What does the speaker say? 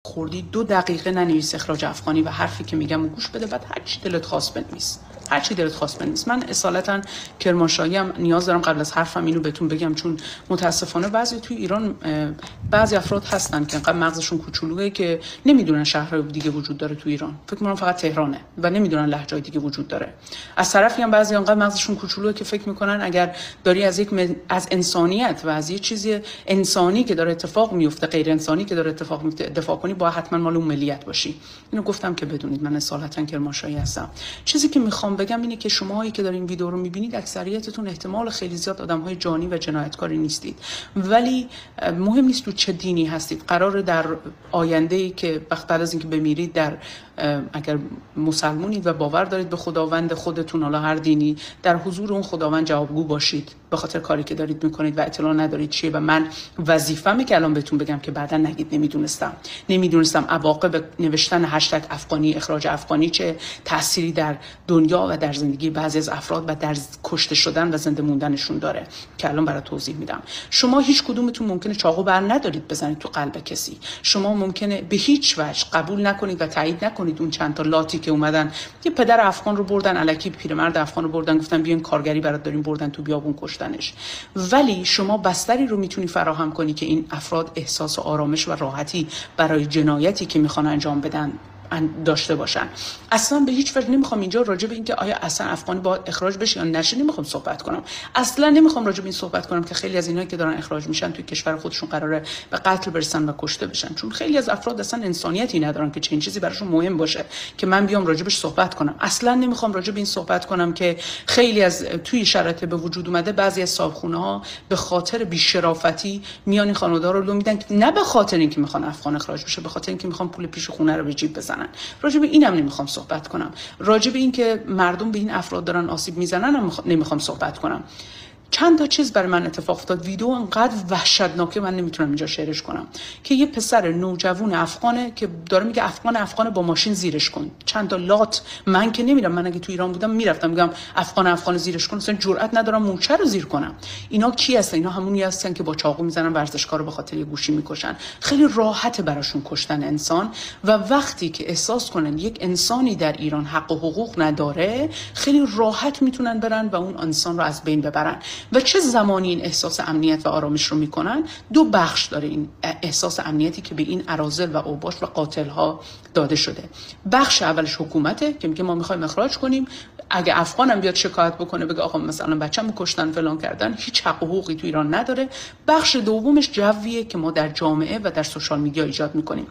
خوردی 2 دقیقه ننویس اخراج افغانی و حرفی که میگم گوش بده، بعد هر چی دلت خواست بنویس، هر چی دلت خواست بنویس. من اصالتا کرمانشاهی هم نیاز دارم قبل از حرفم اینو بهتون بگم، چون متاسفانه بعضی توی ایران بعضی افراد هستن که انقدر مغزشون کوچولوئه که نمیدونن شهرهای دیگه وجود داره تو ایران، فکر می‌کنن فقط تهرانه و نمیدونن لهجه‌های دیگه وجود داره. از طرفی هم بعضی انقدر مغزشون کوچولوئه که فکر می‌کنن اگر داری از انسانیت و از یه چیزی انسانی که داره اتفاق میفته، غیر انسانی که داره اتفاق میفته دفاع کنی، با حتما مال اون ملیت باشی. اینو گفتم که بدونید من اصالتا کرمانشاهی هستم. چیزی که میخوام بگم اینه که شماهایی که دارین ویدیو رو میبینید اکثریتتون احتمال خیلی زیاد آدم‌های جانی و جنایتکاری نیستید، ولی مهم نیست تو چه دینی هستید. قراره در آینده‌ای که بعد از اینکه بمیرید، در اگر مسلمونید و باور دارید به خداوند خودتون، حالا هر دینی، در حضور اون خداوند جوابگو باشید به خاطر کاری که دارید میکنید و اطلاع ندارید چیه. و من وظیفه‌مه که الان بهتون بگم که بعدا نگید نمیدونستم عواقب نوشتن هشتگ افغانی، اخراج افغانی چه تأثیری در دنیا و در زندگی بعضی از افراد و در کشته شدن و زنده موندنشون داره که الان برات توضیح میدم. شما هیچ کدومتون ممکنه چاقو بر ندارید بزنید تو قلب کسی. شما ممکنه به هیچ وجه قبول نکنید و تایید نکنید اون چند تا لاتی که اومدن یه پدر افغان رو بردن، الکی پیرمرد افغان رو بردن، گفتن بیاین کارگری برات داریم، بردن تو بیابون کشتنش. ولی شما بستری رو میتونی فراهم کنی که این افراد احساس آرامش و راحتی برای جنایتی که میخوان انجام بدن داشته باشن. اصلا به هیچ وجه نمیخوام اینجا راجع به اینکه آیا اصلا افغانی با اخراج بشه یا نشه نمیخوام صحبت کنم. اصلا نمیخوام راجع به این صحبت کنم که خیلی از اینایی که دارن اخراج میشن توی کشور خودشون قراره به قتل برسن و کشته بشن، چون خیلی از افراد اصلا انسانیتی ندارن که چنین چیزی براشون مهم باشه که من بیام راجع بهش صحبت کنم. اصلا نمیخوام راجع به این صحبت کنم که خیلی از توی شرایط به وجود اومده بعضی از صاحبخونه‌ها به خاطر بی‌شرافتی میان این خانواده رو لو میدن، نه به خاطر اینکه میخوان افغان اخراج بشه، به خاطر اینکه میخوان پول پیش خونه رو به جیب بزنن. راجع به اینم نمیخوام صحبت کنم. راجع به این که مردم به این افراد دارن آسیب میزنن هم نمیخوام صحبت کنم. چند تا چیز برای من اتفاق افتاد. ویدیو انقدر وحشتناکه من نمیتونم اینجا شیرش کنم که یه پسر نوجوان افغانه که داره میگه افغان با ماشین زیرش کن. چند تا لات. من که نمیرم، من اگه تو ایران بودم میرفتم میگم افغان زیرش کن، اصلا جرئت ندارم مورچه رو زیر کنم. اینا کی هستن؟ اینا همونی هستن که با چاقو میزنن ورزشکار رو به خاطر یه گوشی میکشن. خیلی راحته براشون کشتن انسان و وقتی که احساس کنن یک انسانی در ایران حق و حقوق نداره، خیلی راحت میتونن برن و اون انسان رو از بین ببرن. و چه زمانی این احساس امنیت و آرامش رو میکنن؟ 2 بخش داره این احساس امنیتی که به این اراذل و اوباش و قاتل ها داده شده. بخش اولش حکومته که میگه ما میخوایم اخراج کنیم، اگه افغانم بیاد شکایت بکنه بگه آقا مثلا بچه‌مو کشتن فلان کردن، هیچ حق و حقوقی تو ایران نداره. بخش دومش جویه که ما در جامعه و در سوشال میدیا ایجاد میکنیم.